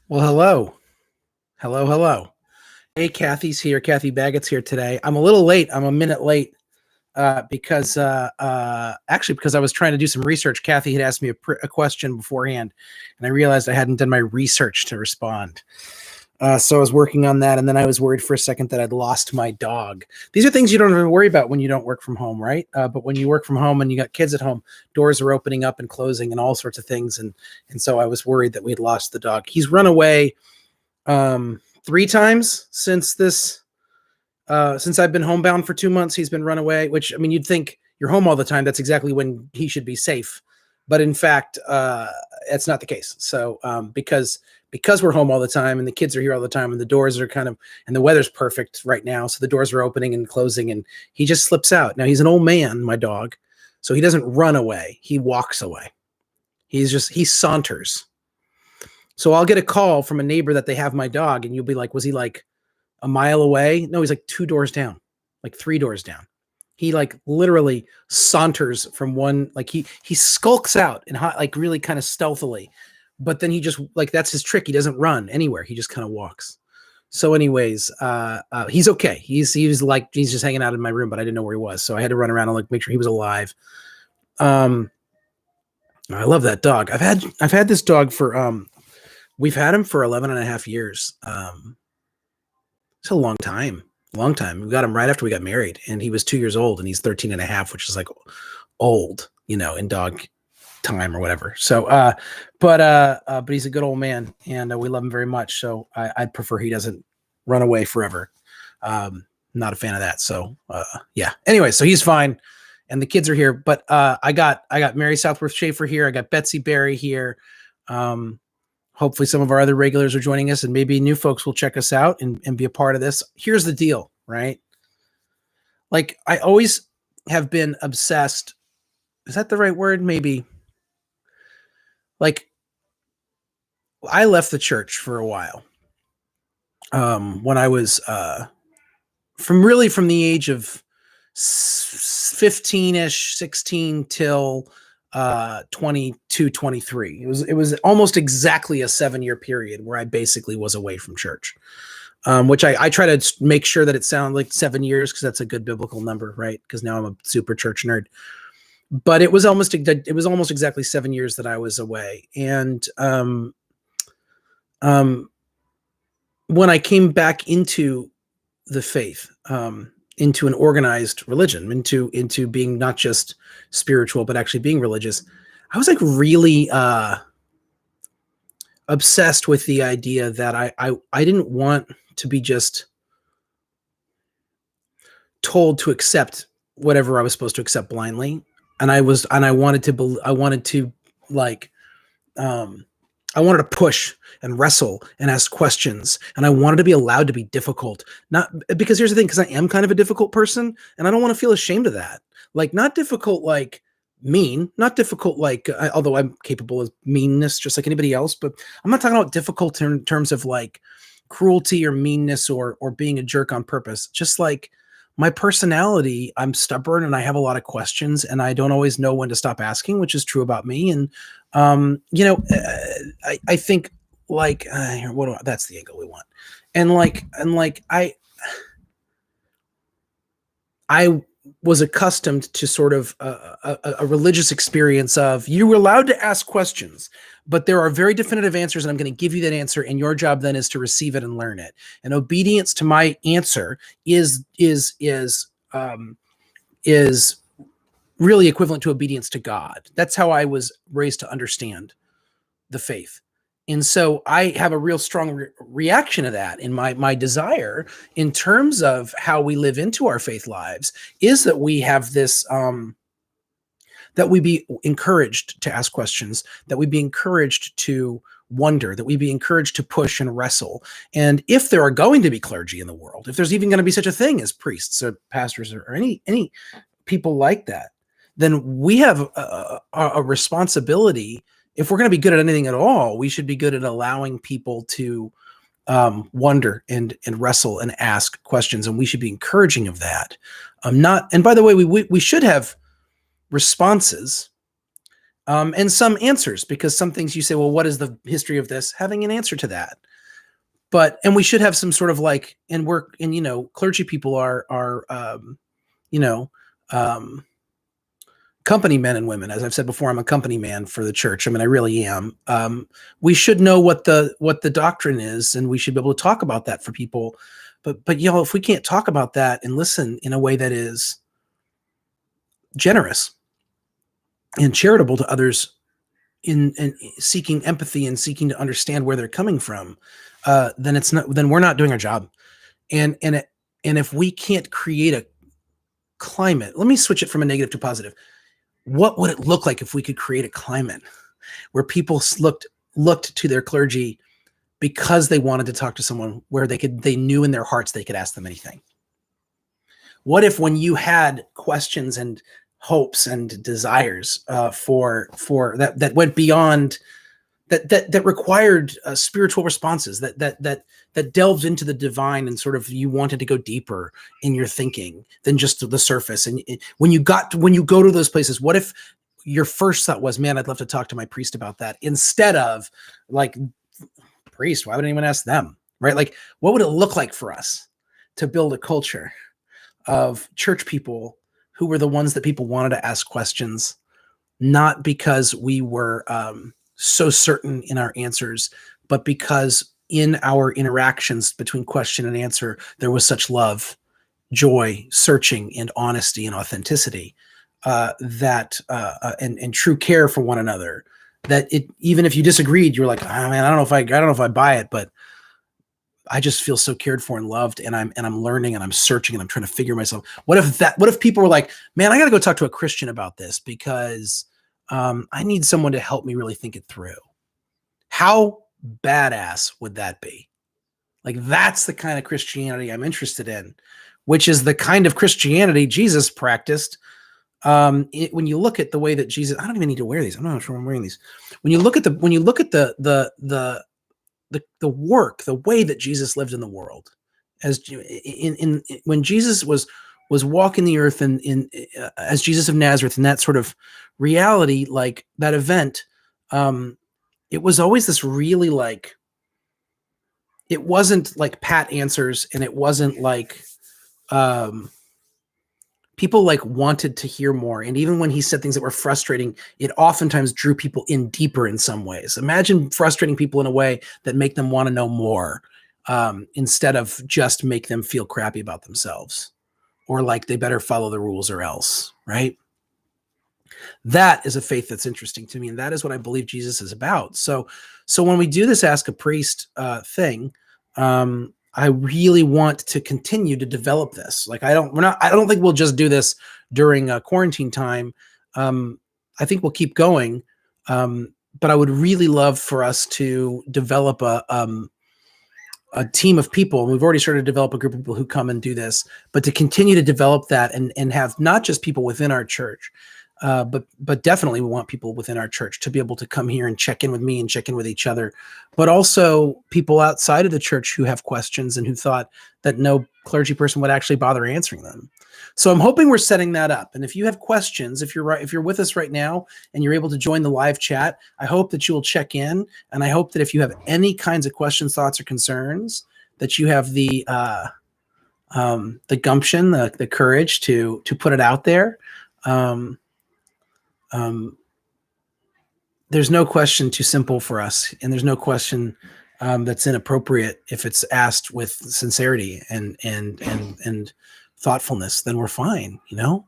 Well, hello. Hello, hello. Hey, Kathy's here. Kathy Baggett's here today. I'm a little late. I'm a minute late because I was trying to do some research. Kathy had asked me a question beforehand, and I realized I hadn't done my research to respond. So I was working on that, and then I was worried for a second that I'd lost my dog. These are things you don't even worry about when you don't work from home, right? But when you work from home and you got kids at home, doors are opening up and closing and all sorts of things. And so I was worried that we'd lost the dog. He's run away 3 times since I've been homebound for 2 months. He's been run away, which, I mean, you'd think you're home all the time. That's exactly when he should be safe. But in fact, that's not the case. So because we're home all the time and the kids are here all the time and the doors are and the weather's perfect right now. So the doors are opening and closing and he just slips out. Now he's an old man, my dog. So he doesn't run away. He walks away. He saunters. So I'll get a call from a neighbor that they have my dog, and you'll be like, was he like a mile away? No, he's like 2 doors down, like 3 doors down. He like literally saunters from one, like he skulks out and like really kind of stealthily, but then he just like, that's his trick. He doesn't run anywhere. He just kind of walks. So anyways, he's okay. He's just hanging out in my room, but I didn't know where he was. So I had to run around and like make sure he was alive. I love that dog. I've had this dog for, we've had him for 11 and a half years. It's a long time. We got him right after we got married, and he was 2 years old, and he's 13 and a half, which is like old, in dog time or whatever. So, but he's a good old man, and we love him very much. So I'd prefer he doesn't run away forever. Not a fan of that. So, yeah. Anyway, so he's fine, and the kids are here, but I got Mary Southworth Schaefer here. I got Betsy Berry here. Hopefully some of our other regulars are joining us, and maybe new folks will check us out and be a part of this. Here's the deal, right? Like, I always have been obsessed. Is that the right word? Maybe. Like, I left the church for a while. When I was from the age of 15-ish, 16 till 22, 23. It was almost exactly a 7-year period where I basically was away from church, which I try to make sure that it sounds like 7 years, because that's a good biblical number, right? Because now I'm a super church nerd. But it was almost exactly 7 years that I was away. And when I came back into the faith, into an organized religion, into being not just spiritual, but actually being religious, I was like really obsessed with the idea that I didn't want to be just told to accept whatever I was supposed to accept blindly. And I wanted to push and wrestle and ask questions. And I wanted to be allowed to be difficult. Not because here's the thing, because I am kind of a difficult person, and I don't want to feel ashamed of that. Like, not difficult, like mean, not difficult, like, although I'm capable of meanness just like anybody else, but I'm not talking about difficult in terms of like cruelty or meanness or being a jerk on purpose. Just like my personality, I'm stubborn and I have a lot of questions, and I don't always know when to stop asking, which is true about me. And, I think like, that's the angle we want. And I was accustomed to sort of a religious experience of, you were allowed to ask questions, but there are very definitive answers, and I'm going to give you that answer, and your job then is to receive it and learn it. And obedience to my answer is really equivalent to obedience to God. That's how I was raised to understand the faith. And so I have a real strong reaction to that. And my desire in terms of how we live into our faith lives is that we have this, that we be encouraged to ask questions, that we be encouraged to wonder, that we be encouraged to push and wrestle. And if there are going to be clergy in the world, if there's even going to be such a thing as priests or pastors or any people like that, then we have a responsibility. If we're going to be good at anything at all, we should be good at allowing people to wonder and wrestle and ask questions, and we should be encouraging of that. And by the way, we should have responses and some answers, because some things you say, well, what is the history of this? Having an answer to that. And we should have some sort of like, clergy people are, you know, um, company men and women. As I've said before, I'm a company man for the church. I mean, I really am. We should know what the doctrine is, and we should be able to talk about that for people. But if we can't talk about that and listen in a way that is generous and charitable to others, in seeking empathy and seeking to understand where they're coming from, then we're not doing our job. And if we can't create a climate, let me switch it from a negative to positive. What would it look like if we could create a climate where people looked to their clergy because they wanted to talk to someone, where they knew in their hearts they could ask them anything? What if, when you had questions and hopes and desires for that went beyond, that required spiritual responses, that delved into the divine, and sort of you wanted to go deeper in your thinking than just the surface? And when you go to those places, what if your first thought was, man, I'd love to talk to my priest about that, instead of like, priest, why would anyone ask them, right? Like, what would it look like for us to build a culture of church people who were the ones that people wanted to ask questions, not because we were so certain in our answers, but because in our interactions between question and answer, there was such love, joy, searching, and honesty and authenticity, and true care for one another, that even if you disagreed, you're like, oh, man, I don't know if I buy it, but I just feel so cared for and loved, and I'm learning, and I'm searching, and I'm trying to figure myself. What if people were like, man, I got to go talk to a Christian about this because I need someone to help me really think it through. How badass would that be? Like, that's the kind of Christianity I'm interested in, which is the kind of Christianity Jesus practiced. When you look at the way that Jesus, I don't even need to wear these. I'm not sure I'm wearing these. When you look at the work, the way that Jesus lived in the world, as when Jesus was walking the earth, and as Jesus of Nazareth, and that sort of reality, like that event, it was always this really, like, it wasn't like pat answers, and it wasn't like people like wanted to hear more. And even when he said things that were frustrating, it oftentimes drew people in deeper in some ways. Imagine frustrating people in a way that make them want to know more, instead of just make them feel crappy about themselves, or like they better follow the rules or else, right? That is a faith that's interesting to me, and that is what I believe Jesus is about. So when we do this Ask a Priest thing, I really want to continue to develop this. Like, I don't think we'll just do this during quarantine time. I think we'll keep going. But I would really love for us to develop a team of people. We've already started to develop a group of people who come and do this, but to continue to develop that, and have not just people within our church, but definitely we want people within our church to be able to come here and check in with me and check in with each other, but also people outside of the church who have questions and who thought that no clergy person would actually bother answering them. So I'm hoping we're setting that up. And if you have questions, if you're with us right now and you're able to join the live chat, I hope that you will check in. And I hope that if you have any kinds of questions, thoughts, or concerns, that you have the gumption, the courage to put it out there. There's no question too simple for us, and there's no question that's inappropriate if it's asked with sincerity and thoughtfulness. Then we're fine, you know.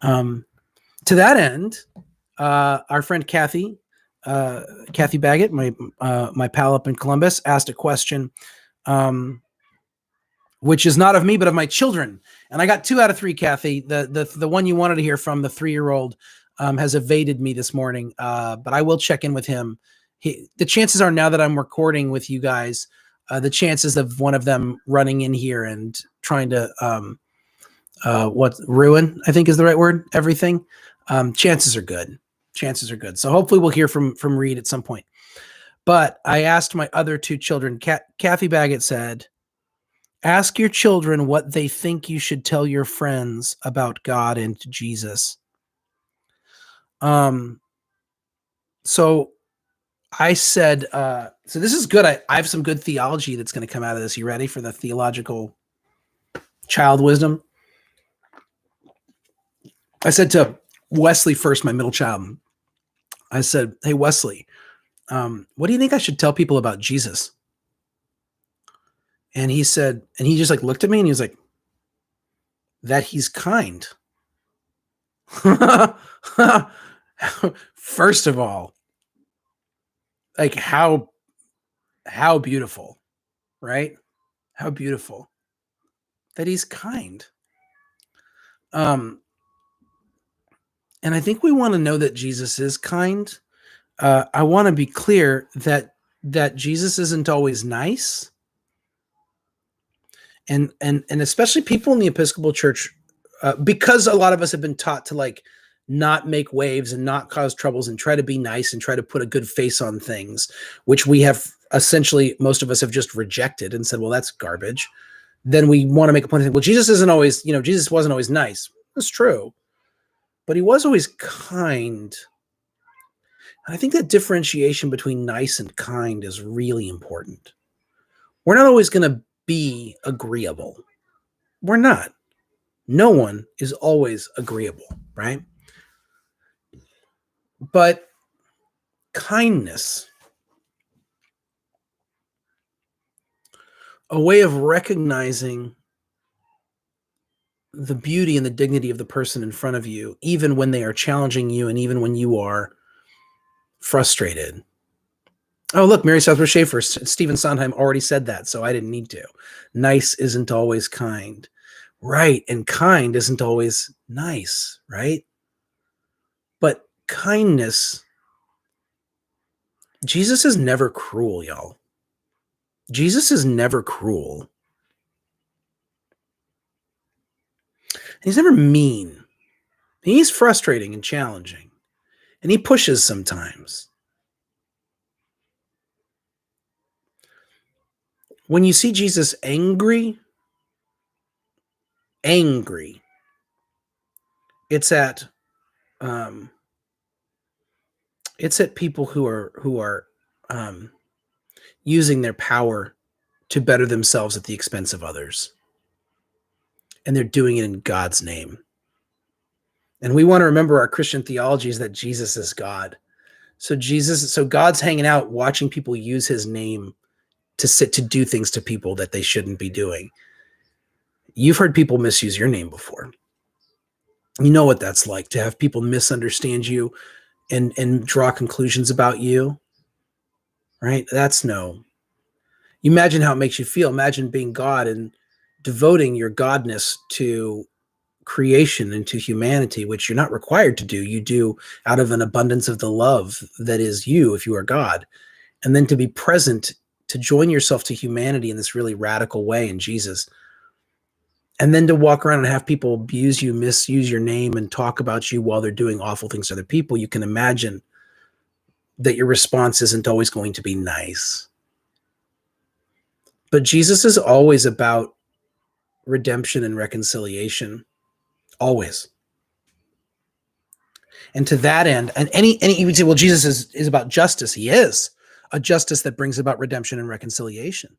To that end, our friend Kathy Baggett, my pal up in Columbus, asked a question, which is not of me but of my children, and I got 2 out of 3. Kathy, the one you wanted to hear from, the 3-year-old, has evaded me this morning, but I will check in with him. The chances are, now that I'm recording with you guys, the chances of one of them running in here and trying to ruin, I think is the right word, everything, chances are good. So hopefully we'll hear from Reed at some point. But I asked my other 2 children. Kathy Baggett said, ask your children what they think you should tell your friends about God and Jesus. So I said, so this is good. I have some good theology that's going to come out of this. You ready for the theological child wisdom? I said to Wesley first, my middle child, I said, hey, Wesley, what do you think I should tell people about Jesus? And he said, and he just like looked at me and he was like, that he's kind. First of all, like how beautiful, right? How beautiful that he's kind. And I think we want to know that Jesus is kind. I want to be clear that Jesus isn't always nice. And especially people in the Episcopal Church, because a lot of us have been taught to like not make waves and not cause troubles and try to be nice and try to put a good face on things, which we have essentially, most of us have just rejected and said, well, that's garbage. Then we want to make a point of saying, well, Jesus isn't always, Jesus wasn't always nice. That's true. But he was always kind. And I think that differentiation between nice and kind is really important. We're not always going to be agreeable. We're not. No one is always agreeable, right? But kindness, a way of recognizing the beauty and the dignity of the person in front of you, even when they are challenging you and even when you are frustrated. Oh, look, Mary Southworth Schaefer, Stephen Sondheim already said that, so I didn't need to. Nice isn't always kind. Right, and kind isn't always nice, right? But kindness, Jesus is never cruel, y'all. Jesus is never cruel. He's never mean. He's frustrating and challenging, and he pushes sometimes. When you see Jesus angry, it's at people who are using their power to better themselves at the expense of others, and they're doing it in God's name. And we want to remember our Christian theology is that Jesus is God. So God's hanging out watching people use his name to do things to people that they shouldn't be doing. You've heard people misuse your name before. You know what that's like, to have people misunderstand you and draw conclusions about you, right? You imagine how it makes you feel. Imagine being God and devoting your godness to creation and to humanity, which you're not required to do. You do out of an abundance of the love that is you if you are God. And then to be present, to join yourself to humanity in this really radical way in Jesus. And then to walk around and have people abuse you, misuse your name, and talk about you while they're doing awful things to other people, you can imagine that your response isn't always going to be nice. But Jesus is always about redemption and reconciliation. Always. And to that end, and any you would say, well, Jesus is about justice. He is a justice that brings about redemption and reconciliation.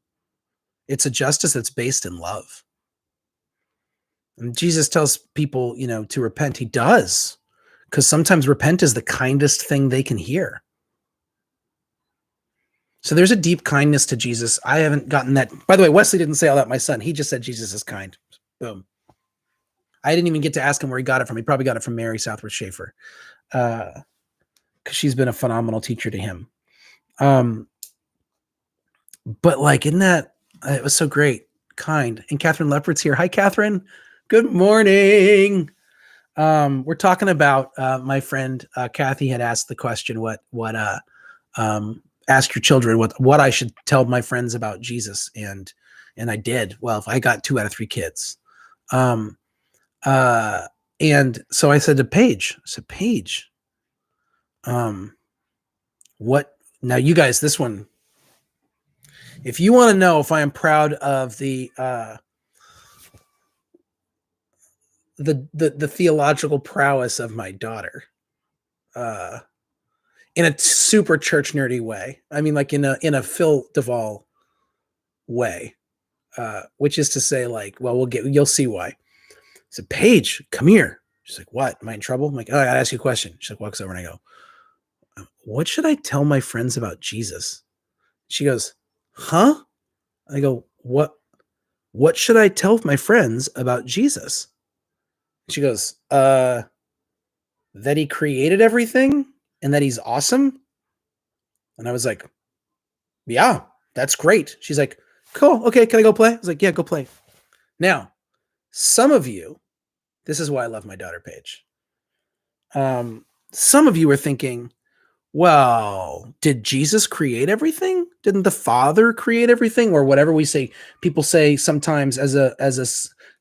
It's a justice that's based in love. And Jesus tells people, to repent. He does, because sometimes repent is the kindest thing they can hear. So there's a deep kindness to Jesus. I haven't gotten that. By the way, Wesley didn't say all that, my son. He just said Jesus is kind. Boom. I didn't even get to ask him where he got it from. He probably got it from Mary Southworth Schaefer, because she's been a phenomenal teacher to him. But like, isn't that, it was so great, kind. And Catherine Leopard's here. Hi, Catherine. Good morning. We're talking about my friend Kathy had asked the question, ask your children what I should tell my friends about Jesus, and I did. Well, if I got 2 out of 3 kids, and so I said to Paige, what now, you guys? This one, if you want to know if I am proud of the theological prowess of my daughter, in a super church nerdy way. I mean, like in a Phil Duvall way, which is to say, like, well, you'll see why. I said, Paige, come here. She's like, what? Am I in trouble? I'm like, oh, I gotta ask you a question. She like walks over and I go, what should I tell my friends about Jesus? She goes, huh? I go, what should I tell my friends about Jesus? She goes, that he created everything and that he's awesome. And I was like, yeah, that's great. She's like, cool. Okay. Can I go play? I was like, yeah, go play. Now, some of you, this is why I love my daughter, Paige. Some of you are thinking, well, did Jesus create everything? Didn't the Father create everything? Or whatever we say, people say sometimes as a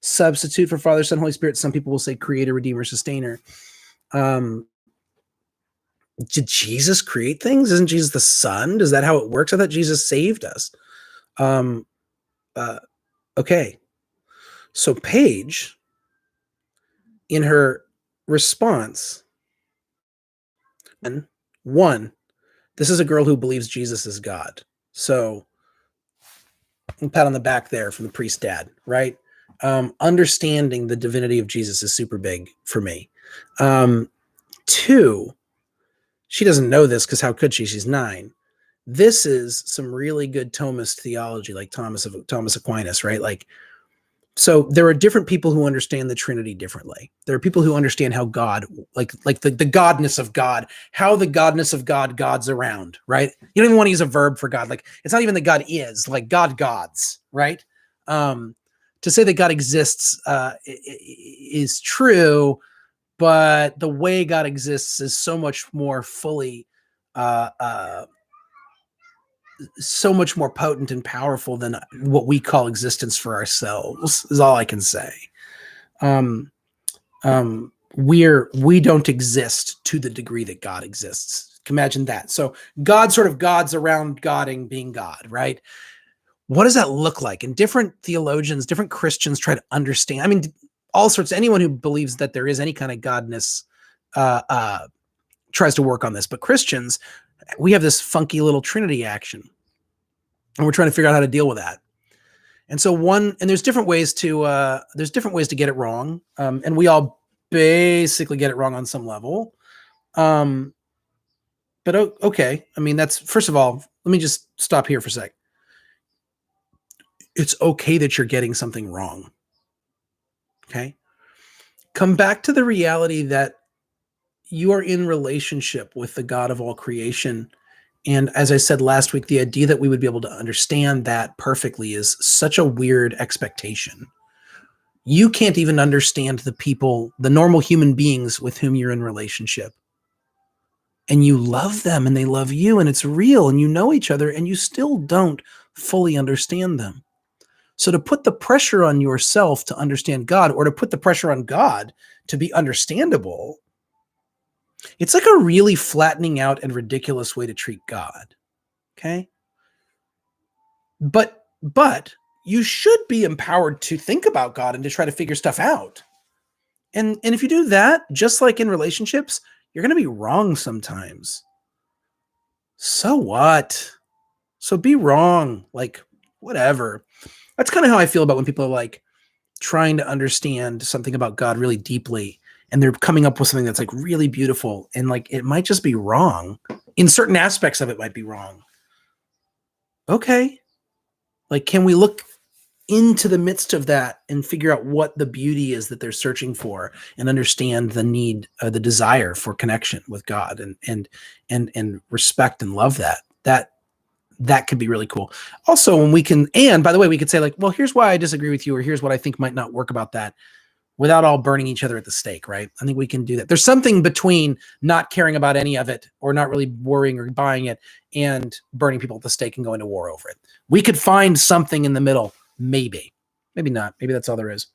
substitute for Father, Son, Holy Spirit, some people will say creator, redeemer, sustainer. Did Jesus create things? Isn't Jesus the Son? Is that how it works? I thought Jesus saved us. Okay. So Paige, in her response, one, this is a girl who believes Jesus is God. So pat on the back there from the priest dad, right? Understanding the divinity of Jesus is super big for me. Two, she doesn't know this because how could she? She's 9. This is some really good Thomist theology, like Thomas Aquinas, right? Like, so there are different people who understand the Trinity differently. There are people who understand how God, like the godness of God, how the godness of God gods around, right? You don't even want to use a verb for God. Like, it's not even that God is, like God gods, right? To say that God exists is true, but the way God exists is so much more fully, so much more potent and powerful than what we call existence for ourselves, is all I can say. We don't exist to the degree that God exists. Imagine that. So God sort of gods around Godding being God, right? What does that look like? And different theologians, different Christians try to understand. I mean, all sorts, anyone who believes that there is any kind of godness tries to work on this. But Christians, we have this funky little Trinity action, and we're trying to figure out how to deal with that. And so there's different ways to get it wrong. And we all basically get it wrong on some level. But okay. I mean, that's, first of all, let me just stop here for a sec. It's okay that you're getting something wrong. Okay. Come back to the reality that you are in relationship with the God of all creation. And as I said last week, the idea that we would be able to understand that perfectly is such a weird expectation. You can't even understand the people, the normal human beings with whom you're in relationship. And you love them and they love you and it's real and you know each other and you still don't fully understand them. So to put the pressure on yourself to understand God, or to put the pressure on God to be understandable, it's like a really flattening out and ridiculous way to treat God. Okay. But you should be empowered to think about God and to try to figure stuff out. And if you do that, just like in relationships, you're going to be wrong sometimes. So what? So be wrong. Like, whatever. That's kind of how I feel about when people are like trying to understand something about God really deeply, and they're coming up with something that's like really beautiful, and like it might just be wrong. In certain aspects of it might be wrong. Okay. Like, can we look into the midst of that and figure out what the beauty is that they're searching for, and understand the need, the desire for connection with God, and respect and love that could be really cool. Also, when we can, and by the way, we could say like, well, here's why I disagree with you, or here's what I think might not work about that, without all burning each other at the stake, right? I think we can do that. There's something between not caring about any of it, or not really worrying or buying it, and burning people at the stake and going to war over it. We could find something in the middle, maybe not. Maybe that's all there is.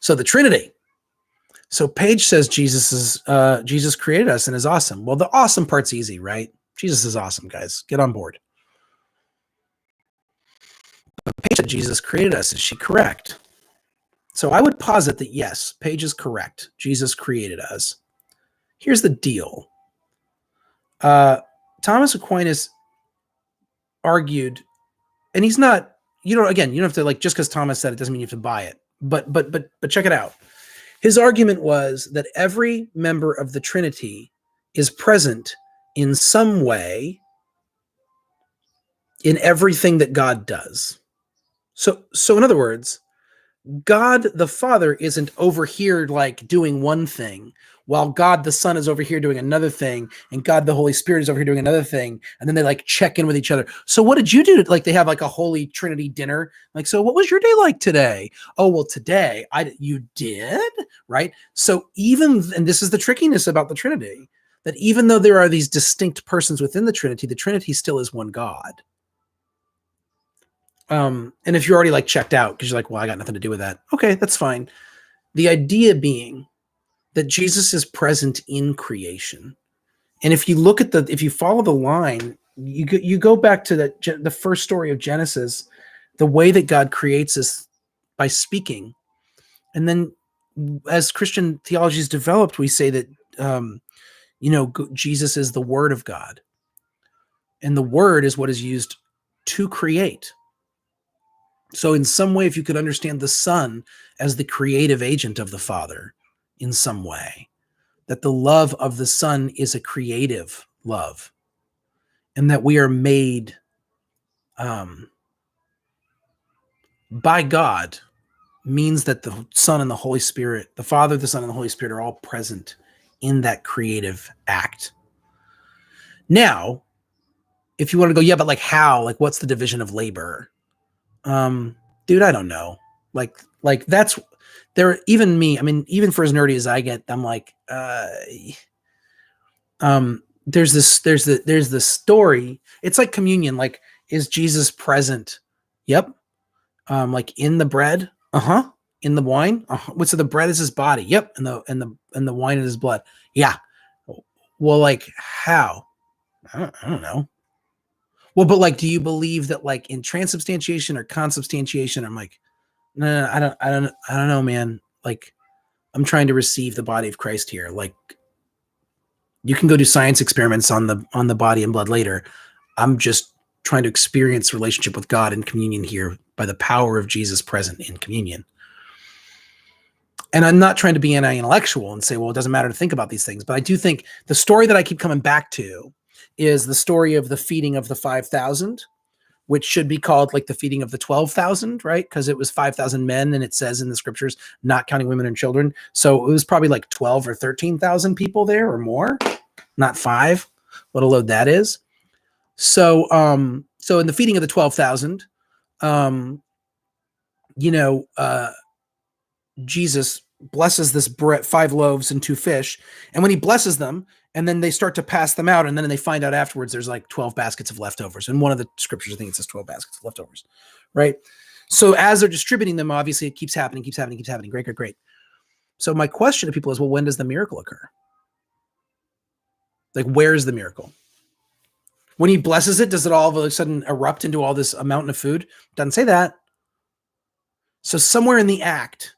So the Trinity. So Paige says Jesus created us and is awesome. Well, the awesome part's easy, right? Jesus is awesome, guys. Get on board. But Paige said Jesus created us. Is she correct? So I would posit that yes, Paige is correct. Jesus created us. Here's the deal. Thomas Aquinas argued, and he's not, again, you don't have to, like, just because Thomas said it doesn't mean you have to buy it. But check it out. His argument was that every member of the Trinity is present in some way in everything that God does. So in other words, God the Father isn't over here like doing one thing, while God the Son is over here doing another thing, and God the Holy Spirit is over here doing another thing, and then they like check in with each other. So what did you do? Like they have like a Holy Trinity dinner. Like, so what was your day like today? Oh, well, today you did, right? So and this is the trickiness about the Trinity, that even though there are these distinct persons within the Trinity still is one God. And if you're already like checked out because you're like, well, I got nothing to do with that. Okay, that's fine. The idea being that Jesus is present in creation. And if you look at if you follow the line, you go back to the first story of Genesis, the way that God creates us by speaking. And then as Christian theology is developed, we say that, Jesus is the Word of God. And the Word is what is used to create. So in some way, if you could understand the Son as the creative agent of the Father in some way, that the love of the Son is a creative love, and that we are made by God, means that the Son and the Holy Spirit, the Father, the Son, and the Holy Spirit are all present in that creative act. Now, if you want to go, yeah, but like how? Like what's the division of labor? Dude, I don't know. Like that's there. Even me, I mean, even for as nerdy as I get, I'm like, there's the story. It's like communion. Like, is Jesus present? Yep. Like in the bread. Uh-huh. In the wine. Uh-huh. What's the bread is his body. Yep. And the wine is his blood. Yeah. Well, like how? I don't know. Well, but like, do you believe that like in transubstantiation or consubstantiation? I'm like, no, I don't know, man. Like, I'm trying to receive the body of Christ here. Like, you can go do science experiments on the body and blood later. I'm just trying to experience relationship with God in communion here by the power of Jesus present in communion. And I'm not trying to be anti-intellectual and say, well, it doesn't matter to think about these things. But I do think the story that I keep coming back to is the story of the feeding of the 5,000, which should be called like the feeding of the 12,000, right? Because it was 5,000 men, and it says in the scriptures, not counting women and children. So it was probably like 12 or 13,000 people there or more, not 5. What a load that is. So in the feeding of the 12,000, Jesus blesses this bread, 5 loaves and 2 fish. And when he blesses them, and then they start to pass them out, and then they find out afterwards there's like 12 baskets of leftovers. In one of the scriptures, I think it says 12 baskets of leftovers, right? So as they're distributing them, obviously it keeps happening. Great. So my question to people is, well, when does the miracle occur? Like, where's the miracle? When he blesses it, does it all of a sudden erupt into all this mountain of food? Doesn't say that. So somewhere in the act,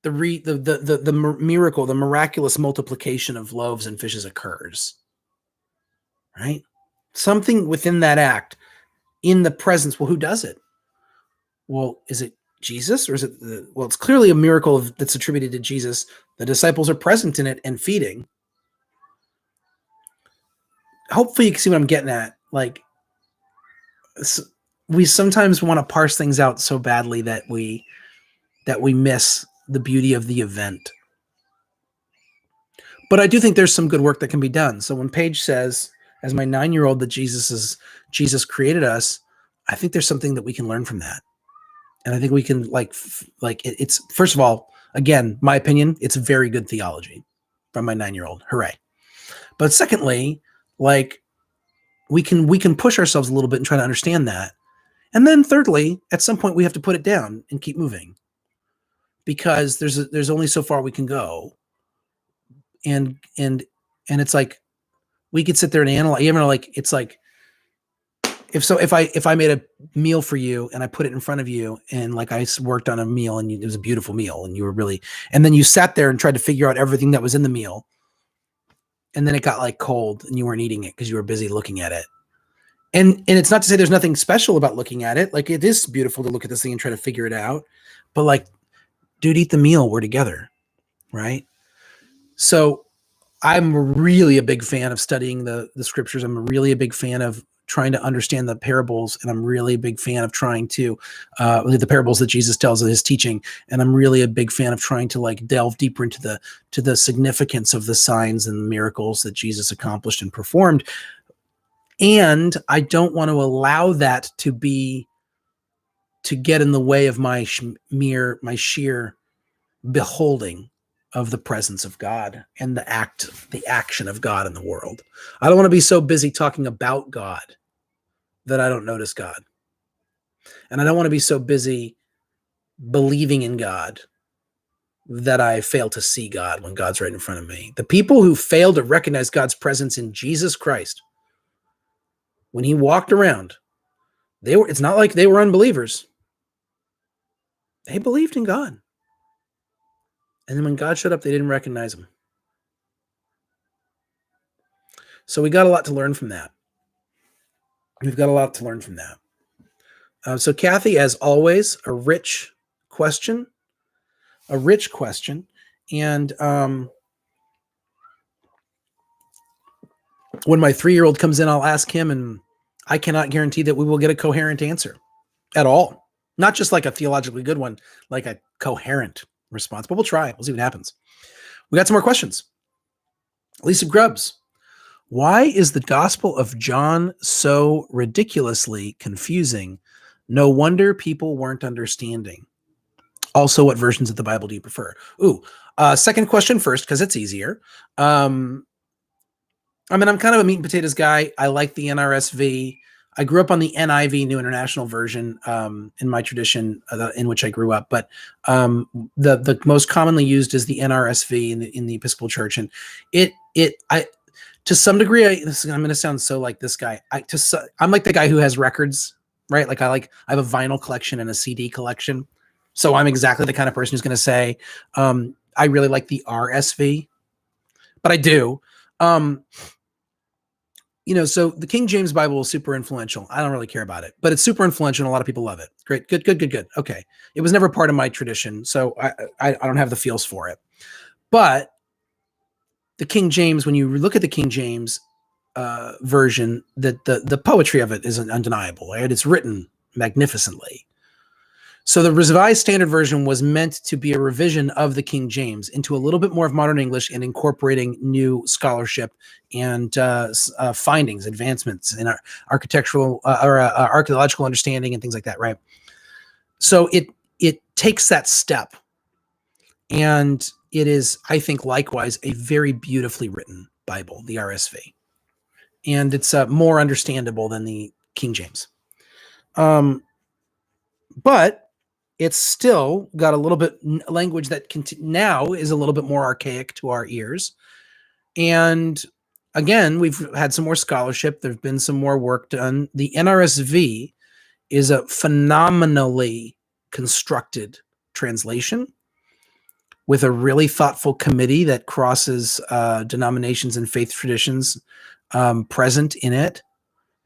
the miracle, the miraculous multiplication of loaves and fishes occurs, right? Something within that act, in the presence. Well, who does it? Well, is it Jesus, or is it well, it's clearly a miracle that's attributed to Jesus. The disciples are present in it and feeding. Hopefully you can see what I'm getting at. Like, we sometimes want to parse things out so badly that we miss the beauty of the event. But I do think there's some good work that can be done. So when Paige says, as my 9-year-old, that Jesus created us, I think there's something that we can learn from that. And I think we can it's, first of all, again, my opinion, it's very good theology from my 9-year-old. Hooray. But secondly, like, we can push ourselves a little bit and try to understand that. And then thirdly, at some point we have to put it down and keep moving, because there's only so far we can go. And it's like, we could sit there and analyze, it's like, if I made a meal for you and I put it in front of you, and like I worked on a meal and it was a beautiful meal, and you were really, and then you sat there and tried to figure out everything that was in the meal, and then it got like cold and you weren't eating it because you were busy looking at it. And it's not to say there's nothing special about looking at it. Like, it is beautiful to look at this thing and try to figure it out. But like, dude, eat the meal. We're together, right? So I'm really a big fan of studying the scriptures. I'm really a big fan of trying to understand the parables, and I'm really a big fan of trying to the parables that Jesus tells of his teaching. And I'm really a big fan of trying to like delve deeper into the significance of the signs and miracles that Jesus accomplished and performed. And I don't want to allow that to get in the way of my sheer beholding of the presence of God and the action of God in the world. I don't want to be so busy talking about God that I don't notice God. And I don't want to be so busy believing in God that I fail to see God when God's right in front of me. The people who fail to recognize God's presence in Jesus Christ, when he walked around, it's not like they were unbelievers. They believed in God. And then when God showed up, they didn't recognize him. So we got a lot to learn from that. We've got a lot to learn from that. So Kathy, as always, a rich question. And when my 3-year-old comes in, I'll ask him, and I cannot guarantee that we will get a coherent answer at all. Not just like a theologically good one, like a coherent response, but we'll try. We'll see what happens. We got some more questions. Lisa Grubbs, why is the Gospel of John so ridiculously confusing? No wonder people weren't understanding. Also, what versions of the Bible do you prefer? Second question first, because it's easier. I'm kind of a meat and potatoes guy. I like the NRSV. I grew up on the NIV, New International Version, in my tradition in which I grew up. But the most commonly used is the NRSV in the Episcopal Church, and I to some degree, I'm going to sound so like this guy. I'm like the guy who has records, right? Like I have a vinyl collection and a CD collection, so I'm exactly the kind of person who's going to say I really like the RSV, but I do. So the King James Bible is super influential. I don't really care about it, but it's super influential and a lot of people love it. Great. Good. Okay. It was never part of my tradition, so I don't have the feels for it. But the King James, when you look at the King James version, the poetry of it is undeniable, right? It's written magnificently. So the Revised Standard Version was meant to be a revision of the King James into a little bit more of modern English and incorporating new scholarship and findings, advancements in our architectural or archaeological understanding and things like that, right? So it takes that step, and it is, I think, likewise a very beautifully written Bible, the RSV, and it's more understandable than the King James. But it's still got a little bit language that now is a little bit more archaic to our ears. And again, we've had some more scholarship. There's been some more work done. The NRSV is a phenomenally constructed translation with a really thoughtful committee that crosses denominations and faith traditions present in it,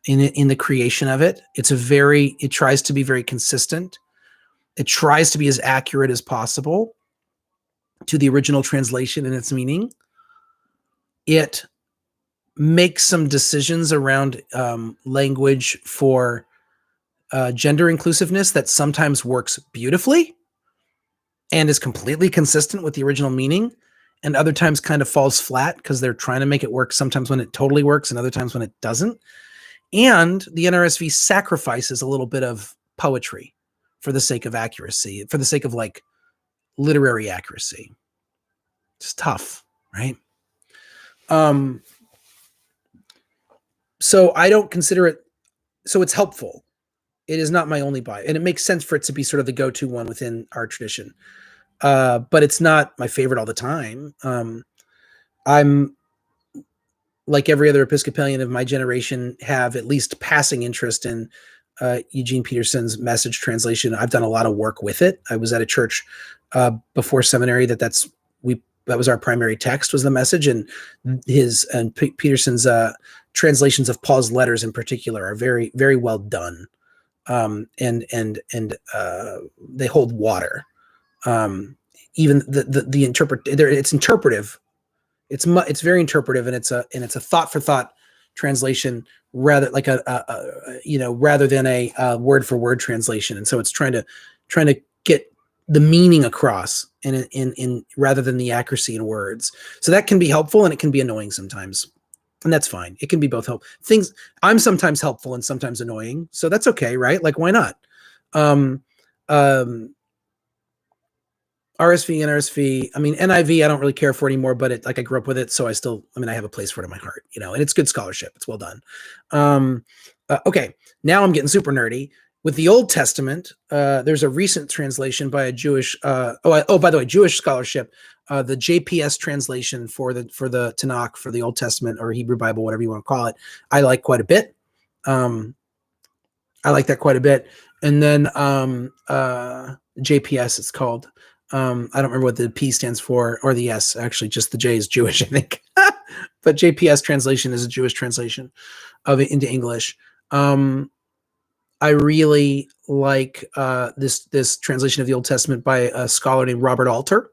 in the creation of it. It tries to be very consistent. It tries to be as accurate as possible to the original translation and its meaning. It makes some decisions around language for gender inclusiveness that sometimes works beautifully and is completely consistent with the original meaning, and other times kind of falls flat because they're trying to make it work sometimes when it totally works and other times when it doesn't. And the NRSV sacrifices a little bit of poetry for the sake of accuracy, for the sake of like literary accuracy. It's tough, right? So I don't consider it, so it's helpful. It is not my only buy, and it makes sense for it to be sort of the go-to one within our tradition. But it's not my favorite all the time. I'm, like every other Episcopalian of my generation, have at least passing interest in Eugene Peterson's Message translation. I've done a lot of work with it. I was at a church before seminary we our primary text, was the Message, and Peterson's translations of Paul's letters in particular are very, very well done, and they hold water. Even the it's interpretive. It's very interpretive, and it's a thought for thought translation, rather like rather than a word for word translation. And so it's trying to get the meaning across in rather than the accuracy in words. So that can be helpful, and it can be annoying sometimes, and that's fine. It can be both things. I'm sometimes helpful and sometimes annoying, so that's okay, right? Like, why not? RSV, NRSV. I mean, NIV, I don't really care for anymore, but I grew up with it, so I have a place for it in my heart, and it's good scholarship. It's well done. Okay, now I'm getting super nerdy. With the Old Testament, there's a recent translation by a Jewish. By the way, Jewish scholarship, the JPS translation for the Tanakh, for the Old Testament or Hebrew Bible, whatever you want to call it, I like quite a bit. I like that quite a bit. And then JPS, it's called. I don't remember what the P stands for, or the S. Actually, just the J is Jewish, I think. But JPS translation is a Jewish translation of it into English. I really like this translation of the Old Testament by a scholar named Robert Alter.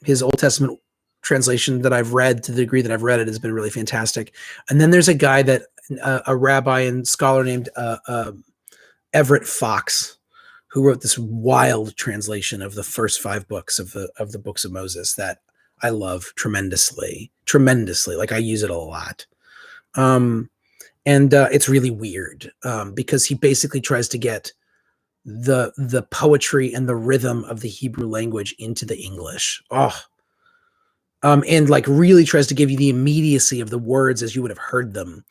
His Old Testament translation that I've read, to the degree that I've read it, has been really fantastic. And then there's a guy a rabbi and scholar named Everett Fox, who wrote this wild translation of the first 5 books of the books of Moses that I love tremendously. Like, I use it a lot. And it's really weird because he basically tries to get the poetry and the rhythm of the Hebrew language into the English. And like really tries to give you the immediacy of the words as you would have heard them.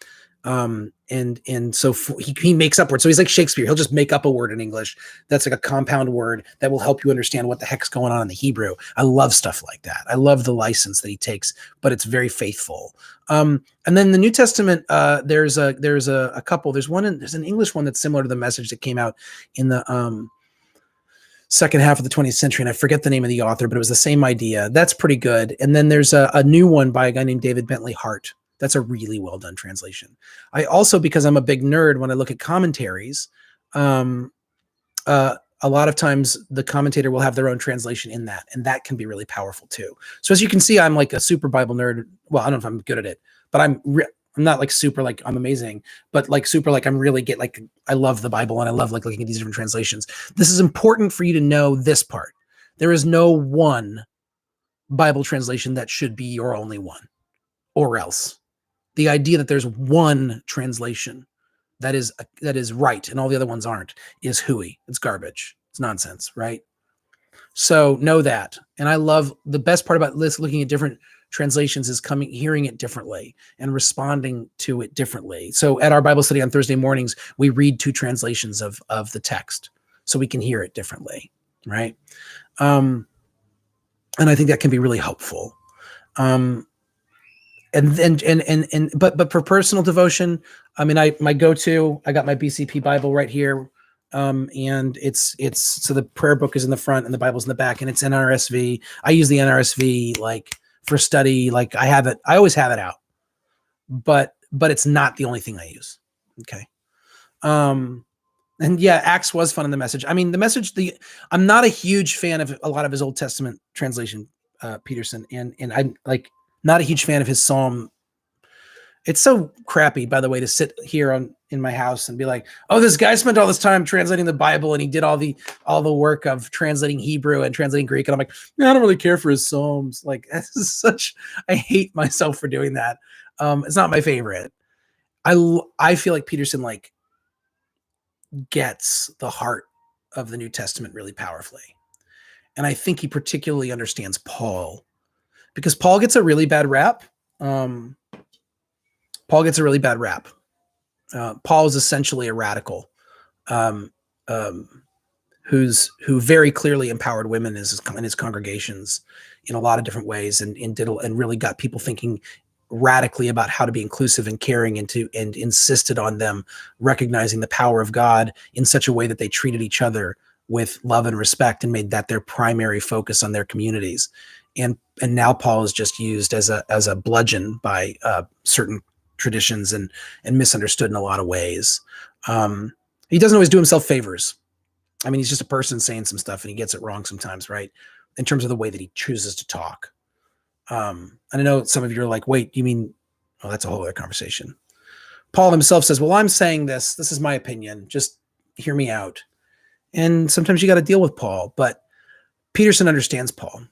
And so he makes up words. So he's like Shakespeare. He'll just make up a word in English that's like a compound word that will help you understand what the heck's going on in the Hebrew. I love stuff like that. I love the license that he takes, but it's very faithful. And then the New Testament, there's a couple. There's an English one that's similar to the Message that came out in the second half of the 20th century, and I forget the name of the author, but it was the same idea. That's pretty good. And then there's a new one by a guy named David Bentley Hart. That's a really well done translation. I also, because I'm a big nerd, when I look at commentaries, a lot of times the commentator will have their own translation in that, and that can be really powerful too. So as you can see, I'm like a super Bible nerd. Well, I don't know if I'm good at it, but I'm not like super like I'm amazing, but like super like I'm really I love the Bible, and I love like looking at these different translations. This is important for you to know this part. There is no one Bible translation that should be your only one, or else. The idea that there's one translation that is right and all the other ones aren't is hooey. It's garbage. It's nonsense, right? So know that. And I love the best part about this, looking at different translations, is hearing it differently and responding to it differently. So at our Bible study on Thursday mornings, we read 2 translations of the text so we can hear it differently, right? And I think that can be really helpful. But for personal devotion, I mean, my go-to, I got my BCP Bible right here. And it's so the prayer book is in the front and the Bible's in the back, and it's NRSV. I use the NRSV like for study. Like I always have it out, but it's not the only thing I use. Okay. And yeah, Acts was fun in the Message. I mean, the Message, I'm not a huge fan of a lot of his Old Testament translation, Peterson, and I'm like, not a huge fan of his Psalm. It's so crappy, by the way, to sit here in my house and be like, oh, this guy spent all this time translating the Bible, and he did all the work of translating Hebrew and translating Greek. And I'm like, I don't really care for his Psalms. Like, this is I hate myself for doing that. It's not my favorite. I feel like Peterson like gets the heart of the New Testament really powerfully. And I think he particularly understands Paul, because Paul gets a really bad rap. Paul is essentially a radical, who very clearly empowered women in his congregations in a lot of different ways, and really got people thinking radically about how to be inclusive and caring, and insisted on them recognizing the power of God in such a way that they treated each other with love and respect and made that their primary focus on their communities. And now Paul is just used as a bludgeon by certain traditions and misunderstood in a lot of ways. He doesn't always do himself favors. I mean, he's just a person saying some stuff and he gets it wrong sometimes, right? In terms of the way that he chooses to talk. And I know some of you are like, wait, you mean, well, that's a whole other conversation. Paul himself says, well, I'm saying this is my opinion. Just hear me out. And sometimes you got to deal with Paul, but Peterson understands Paul,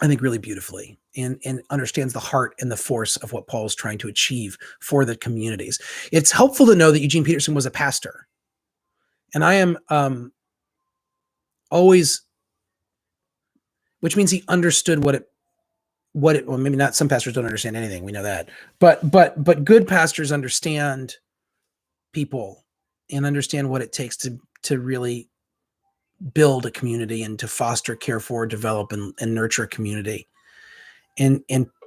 I think, really beautifully and understands the heart and the force of what Paul is trying to achieve for the communities. It's helpful to know that Eugene Peterson was a pastor. And I am always, which means he understood well, maybe not, some pastors don't understand anything. We know that, but good pastors understand people and understand what it takes to really build a community and to foster, care for, develop, and nurture a community. And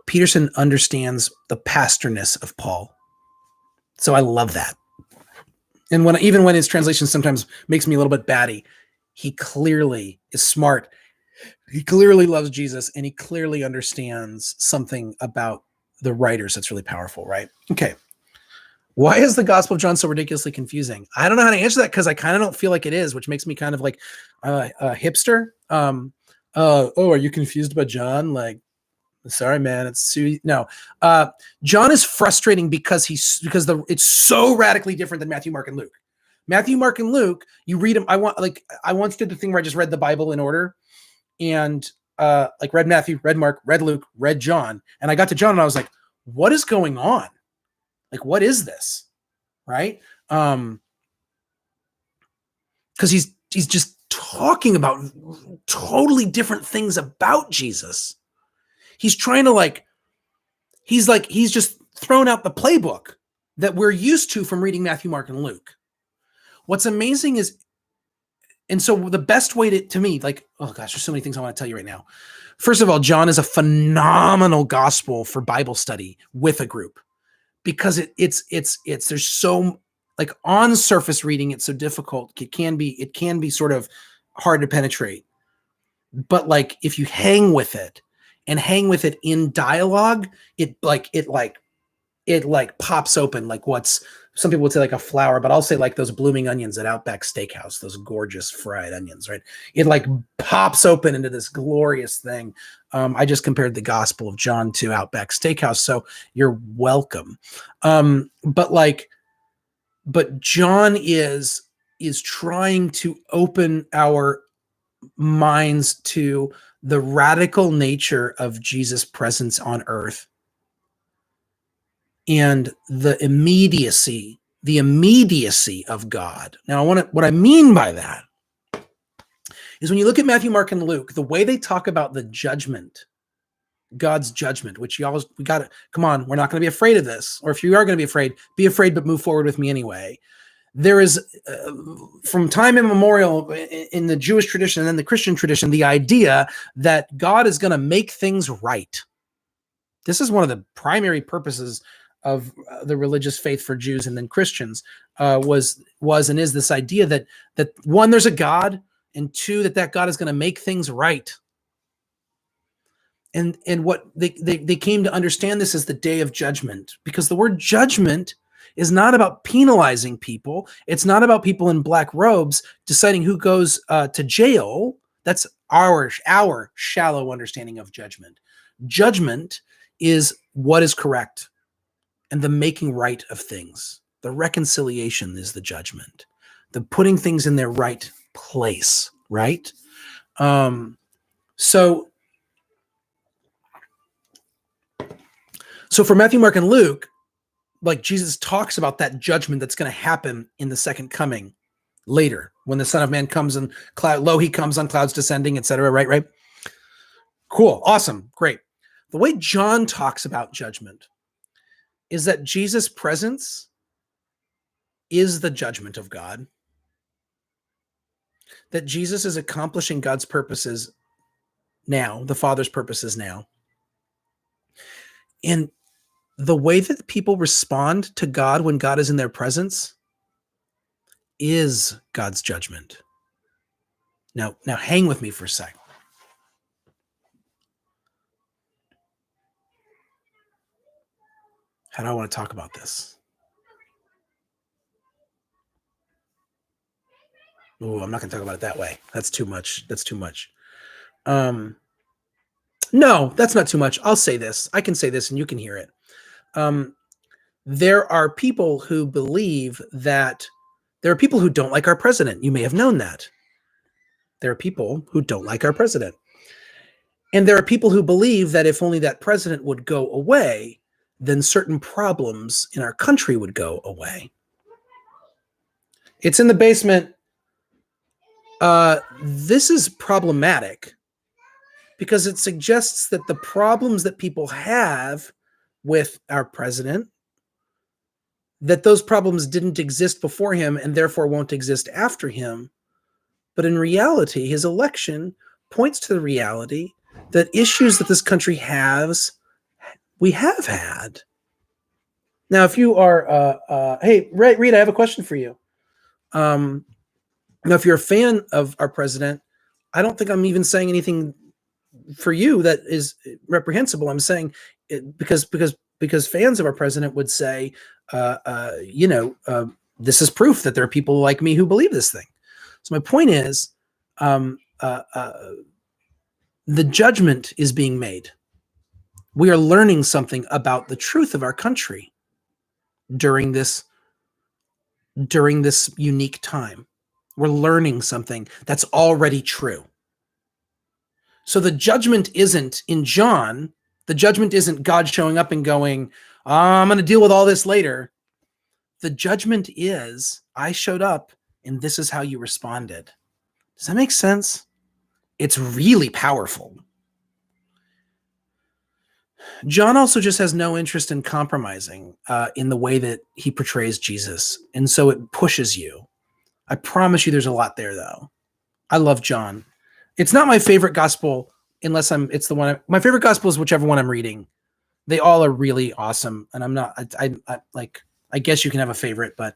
Peterson understands the pastorness of Paul. So I love that. And even when his translation sometimes makes me a little bit batty, he clearly is smart. He clearly loves Jesus, and he clearly understands something about the writers that's really powerful, right? Okay. Why is the Gospel of John so ridiculously confusing? I don't know how to answer that because I kind of don't feel like it is, which makes me kind of like a hipster. Are you confused about John? Like, sorry, man, no. John is frustrating because it's so radically different than Matthew, Mark, and Luke. Matthew, Mark, and Luke, you read them. I once did the thing where I just read the Bible in order, and like read Matthew, read Mark, read Luke, read John, and I got to John and I was like, what is going on? Like, what is this? Right? Because he's just talking about totally different things about Jesus. He's trying to he's just thrown out the playbook that we're used to from reading Matthew, Mark, and Luke. What's amazing is, and so the best way to me, oh gosh, there's so many things I want to tell you right now. First of all, John is a phenomenal gospel for Bible study with a group, because there's so, on surface reading, it's so difficult. It can be sort of hard to penetrate. But if you hang with it and hang with it in dialogue, it pops open, what's, some people would say a flower, but I'll say those blooming onions at Outback Steakhouse, those gorgeous fried onions, right? It pops open into this glorious thing. I just compared the Gospel of John to Outback Steakhouse, so you're welcome. But John is trying to open our minds to the radical nature of Jesus' presence on earth and the immediacy of God. Now, what I mean by that is when you look at Matthew, Mark, and Luke, the way they talk about the judgment, God's judgment, which we got to, come on, we're not going to be afraid of this. Or if you are going to be afraid, but move forward with me anyway. There is, from time immemorial in the Jewish tradition and then the Christian tradition, the idea that God is going to make things right. This is one of the primary purposes of the religious faith for Jews and then Christians, was and is this idea that one, there's a God, and two, that God is going to make things right. And what they came to understand this as the day of judgment, because the word judgment is not about penalizing people. It's not about people in black robes deciding who goes to jail. That's our shallow understanding of judgment. Judgment is what is correct and the making right of things. The reconciliation is the judgment, the putting things in their right place, right? So for Matthew, Mark, and Luke, Jesus talks about that judgment that's going to happen in the second coming later, when the Son of Man comes in lo, he comes on clouds descending, etc. Right? Cool. Awesome. Great. The way John talks about judgment is that Jesus' presence is the judgment of God, that Jesus is accomplishing God's purposes now, the Father's purposes now. And the way that people respond to God when God is in their presence is God's judgment. Now hang with me for a sec. How do I want to talk about this? Oh, I'm not going to talk about it that way. That's too much. No, that's not too much. I'll say this. I can say this and you can hear it. There are people who believe that there are people who don't like our president. You may have known that. There are people who don't like our president. And there are people who believe that if only that president would go away, then certain problems in our country would go away. It's in the basement. This is problematic because it suggests that the problems that people have with our president, that those problems didn't exist before him and therefore won't exist after him. But in reality, his election points to the reality that issues that this country has, we have had. Now, if you are, hey, Reed, I have a question for you. Now, if you're a fan of our president, I don't think I'm even saying anything for you that is reprehensible. I'm saying it because fans of our president would say, this is proof that there are people like me who believe this thing. So my point is, the judgment is being made. We are learning something about the truth of our country during this unique time. We're learning something that's already true. So the judgment isn't in John. The judgment isn't God showing up and going, I'm going to deal with all this later. The judgment is, I showed up and this is how you responded. Does that make sense? It's really powerful. John also just has no interest in compromising in the way that he portrays Jesus. And so it pushes you. I promise you there's a lot there, though. I love John. It's not my favorite gospel unless it's the one. My favorite gospel is whichever one I'm reading. They all are really awesome. And I'm not, I guess you can have a favorite, but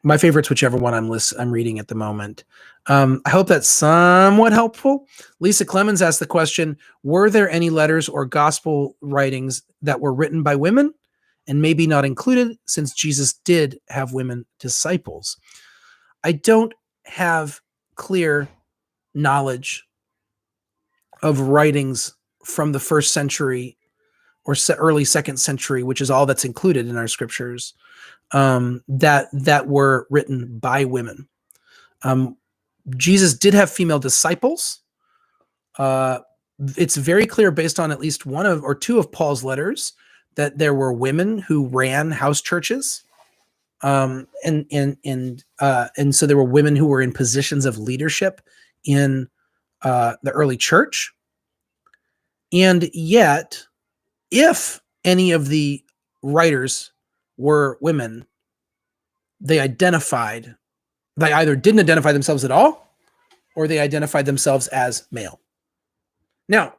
my favorite's whichever one I'm reading at the moment. I hope that's somewhat helpful. Lisa Clemens asked the question, were there any letters or gospel writings that were written by women and maybe not included since Jesus did have women disciples? I don't have clear knowledge of writings from the first century or early second century, which is all that's included in our scriptures, that were written by women. Jesus did have female disciples. It's very clear based on at least one or two of Paul's letters that there were women who ran house churches. And so there were women who were in positions of leadership in the early church. And yet, if any of the writers were women, they either didn't identify themselves at all, or they identified themselves as male. Now,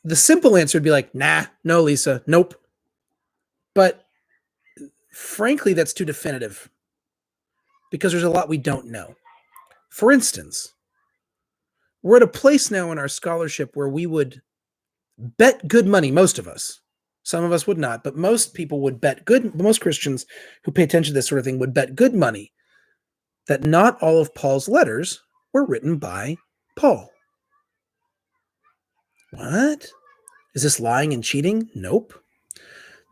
the simple answer would be like, nah, no, Lisa, nope. But frankly, that's too definitive because there's a lot we don't know. For instance, we're at a place now in our scholarship where we would bet good money, most of us. Some of us would not, but most people would bet most Christians who pay attention to this sort of thing would bet good money that not all of Paul's letters were written by Paul. What? Is this lying and cheating? Nope.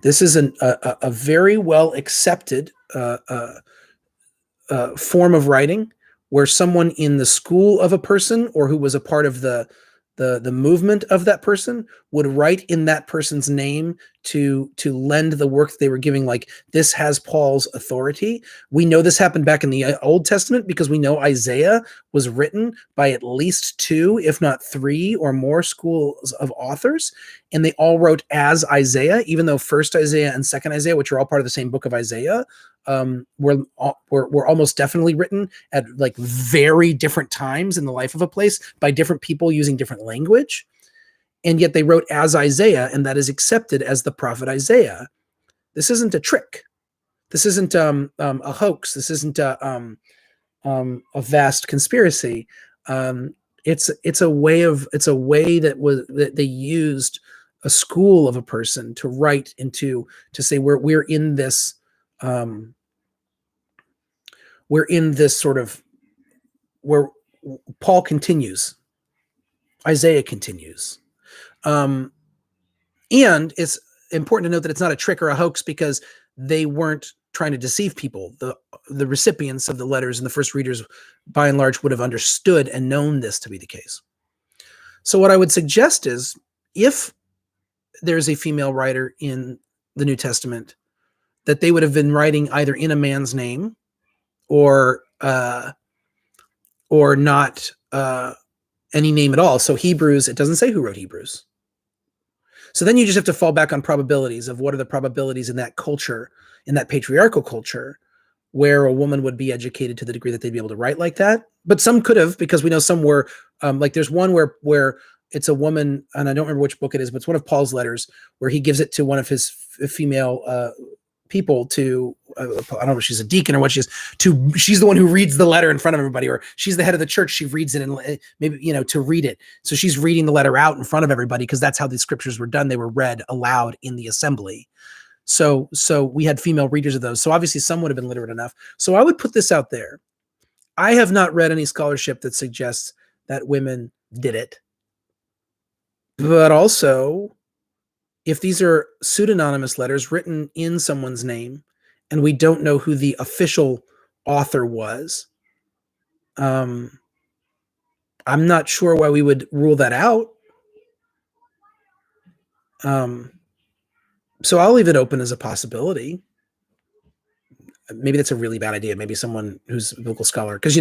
This is a very well accepted form of writing where someone in the school of a person or who was a part of the movement of that person would write in that person's name to lend the work they were giving, like, this has Paul's authority. We know this happened back in the Old Testament because we know Isaiah was written by at least 2, if not 3 or more schools of authors, and they all wrote as Isaiah, even though 1st Isaiah and 2nd Isaiah, which are all part of the same book of Isaiah, were almost definitely written at like very different times in the life of a place by different people using different language. And yet they wrote as Isaiah, and that is accepted as the prophet Isaiah. This isn't a trick. This isn't a hoax. This isn't a vast conspiracy. It's a way that they used a school of a person to write into, to say we're in this sort of, where Paul continues, Isaiah continues. And it's important to note that it's not a trick or a hoax, because they weren't trying to deceive people. The recipients of the letters and the first readers, by and large, would have understood and known this to be the case. So what I would suggest is, if there's a female writer in the New Testament, that they would have been writing either in a man's name or not any name at all. So Hebrews, it doesn't say who wrote Hebrews. So then you just have to fall back on probabilities of what are the probabilities in that culture, in that patriarchal culture, where a woman would be educated to the degree that they'd be able to write like that. But some could have, because we know some were, like there's one where it's a woman, and I don't remember which book it is, but it's one of Paul's letters where he gives it to one of his female people to, I don't know if she's a deacon or what she is, she's the one who reads the letter in front of everybody, or she's the head of the church. She reads it, and maybe, to read it. So she's reading the letter out in front of everybody, because that's how the scriptures were done. They were read aloud in the assembly. So we had female readers of those. So obviously some would have been literate enough. So I would put this out there. I have not read any scholarship that suggests that women did it. But also, if these are pseudonymous letters written in someone's name, and we don't know who the official author was, I'm not sure why we would rule that out. So I'll leave it open as a possibility. Maybe that's a really bad idea. Maybe someone who's a biblical scholar, because,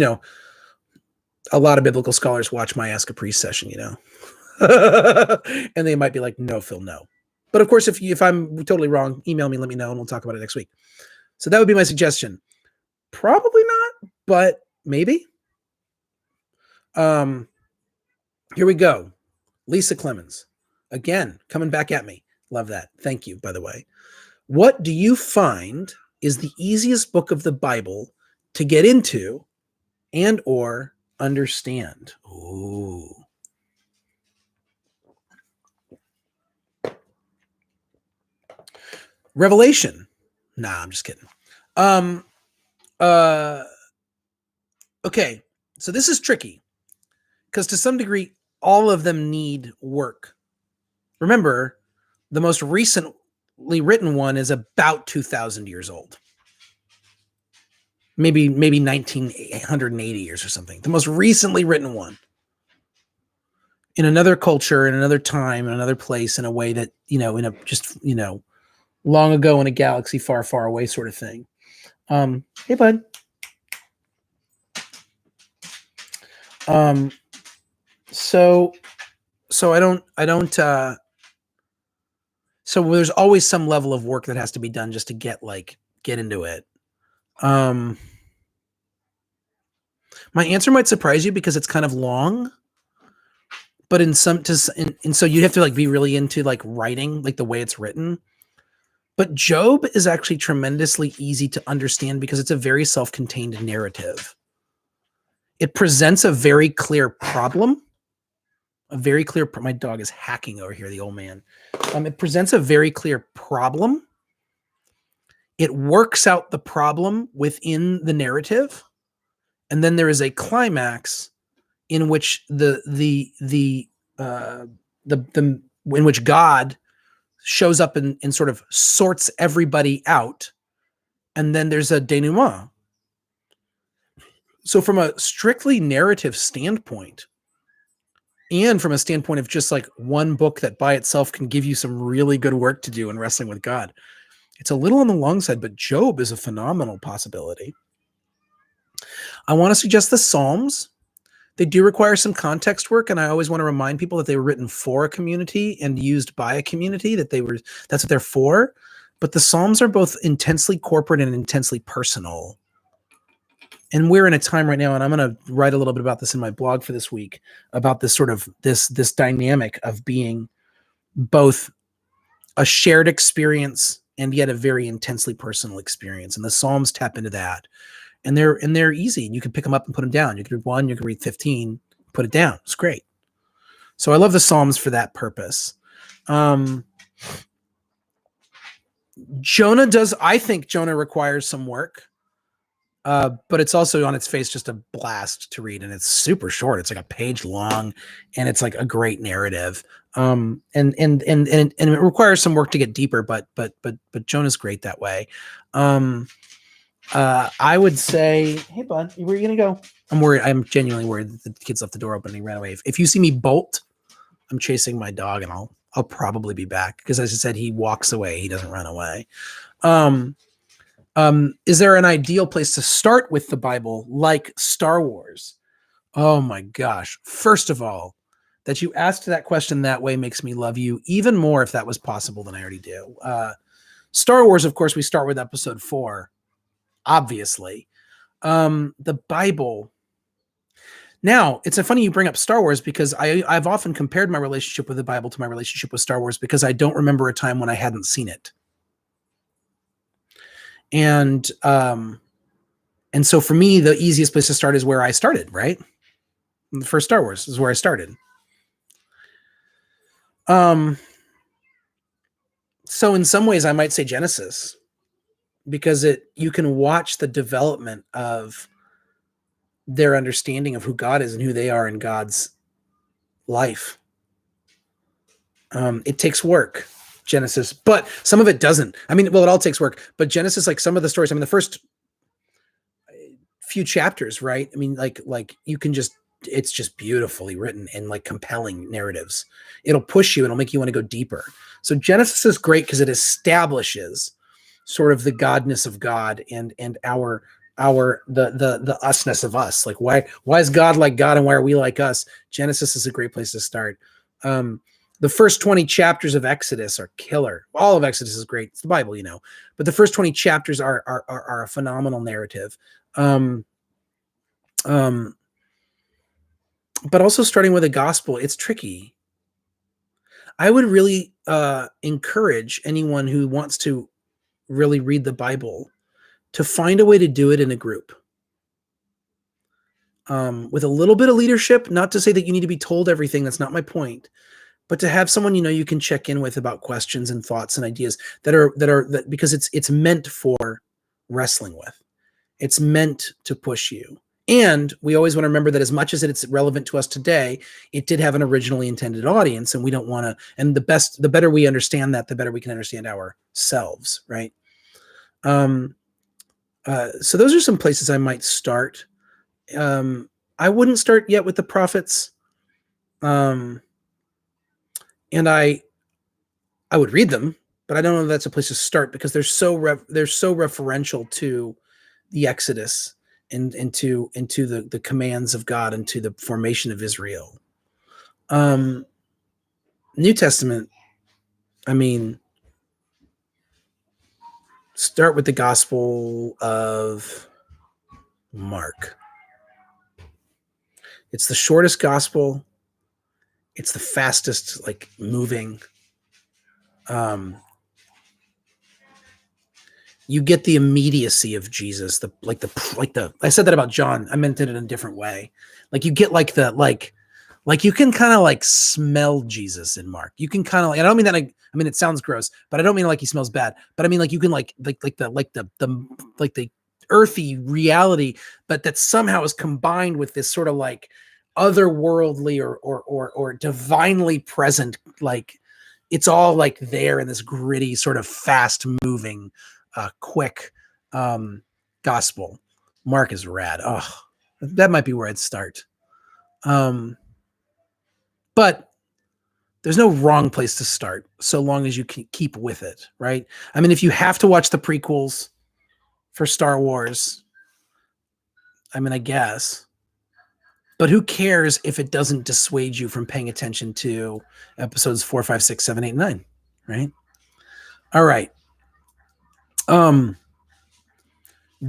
a lot of biblical scholars watch my Ask a Priest session, and they might be like, no, Phil, no. But of course, if I'm totally wrong, email me, let me know, and we'll talk about it next week. So that would be my suggestion. Probably not, but maybe. Here we go. Lisa Clemens, again, coming back at me. Love that. Thank you, by the way. What do you find is the easiest book of the Bible to get into and or understand? Ooh. Revelation. Nah, I'm just kidding. Okay, so this is tricky, because to some degree, all of them need work. Remember, the most recently written one is about 2,000 years old. Maybe 1980 years or something. The most recently written one. In another culture, in another time, in another place, in a way that, long ago in a galaxy far, far away sort of thing. Hey, bud. So there's always some level of work that has to be done just to get into it. My answer might surprise you, because it's kind of long, but so you have to be really into writing, the way it's written. But Job is actually tremendously easy to understand, because it's a very self-contained narrative. It presents a very clear problem. My dog is hacking over here, the old man. It presents a very clear problem. It works out the problem within the narrative. And then there is a climax in which in which God shows up and sort of sorts everybody out. And then there's a denouement. So from a strictly narrative standpoint, and from a standpoint of just one book that by itself can give you some really good work to do in wrestling with God, it's a little on the long side, but Job is a phenomenal possibility. I want to suggest the Psalms. They do require some context work, and I always want to remind people that they were written for a community and used by a community, that's what they're for. But the Psalms are both intensely corporate and intensely personal. And we're in a time right now, and I'm going to write a little bit about this in my blog for this week, about this sort of this dynamic of being both a shared experience and yet a very intensely personal experience. And the Psalms tap into that. and they're easy. You can pick them up and put them down. You can read 1, you can read 15, put it down. It's great. So I love the Psalms for that purpose. Jonah does. I think Jonah requires some work, but it's also on its face just a blast to read, and it's super short. It's like a page long, and it's like a great narrative. And it requires some work to get deeper, but Jonah's great that way. I would say, hey bud, where are you gonna go? I'm worried. I'm genuinely worried that the kid's left the door open and he ran away. If you see me bolt, I'm chasing my dog, and I'll probably be back because, as I said, he walks away. He doesn't run away. Is there an ideal place to start with the Bible, like Star Wars? Oh my gosh! First of all, that you asked that question that way makes me love you even more, if that was possible, than I already do. Star Wars, of course, we start with Episode 4, obviously. The Bible. Now, it's funny you bring up Star Wars, because I've often compared my relationship with the Bible to my relationship with Star Wars, because I don't remember a time when I hadn't seen it. And so for me, the easiest place to start is where I started, right? The first Star Wars is where I started. So in some ways I might say Genesis, because you can watch the development of their understanding of who God is and who they are in God's life. It takes work, Genesis, but some of it doesn't. I mean, well, it all takes work, but Genesis, like some of the stories, I mean, the first few chapters, right? I mean, like you can just, it's just beautifully written and like compelling narratives. It'll push you and it'll make you want to go deeper. So Genesis is great because it establishes sort of the godness of God and the usness of us. Like why is God like God and why are we like us? Genesis is a great place to start. The first 20 chapters of Exodus are killer. All of Exodus is great. It's the Bible, you know, but the first 20 chapters are a phenomenal narrative. But also starting with a gospel, it's tricky. I would really encourage anyone who wants to really read the Bible to find a way to do it in a group. With a little bit of leadership, not to say that you need to be told everything, that's not my point, but to have someone, you know, you can check in with about questions and thoughts and ideas that because it's meant for wrestling with. It's meant to push you. And we always want to remember that as much as it's relevant to us today, it did have an originally intended audience, and we don't want to, and the better we understand that, the better we can understand ourselves, right? So those are some places I might start. I wouldn't start yet with the prophets. And I would read them, but I don't know if that's a place to start, because they're so referential to the Exodus and into the commands of God and to the formation of Israel. New Testament, I mean, start with the Gospel of Mark. It's the shortest gospel. It's the fastest, like, moving. You get the immediacy of Jesus. I said that about John. I meant it in a different way. Like you get like you can kind of like smell Jesus in Mark. You can kind of like, I don't mean that I mean, it sounds gross, but I don't mean like he smells bad, but I mean like you can like the earthy reality, but that somehow is combined with this sort of like otherworldly or divinely present, like it's all like there in this gritty sort of fast moving quick gospel. Mark is rad. Oh, that might be where I'd start. But there's no wrong place to start so long as you can keep with it, right? I mean, if you have to watch the prequels for Star Wars, I mean, I guess, but who cares if it doesn't dissuade you from paying attention to episodes 4, 5, 6, 7, 8, 9, right? All right.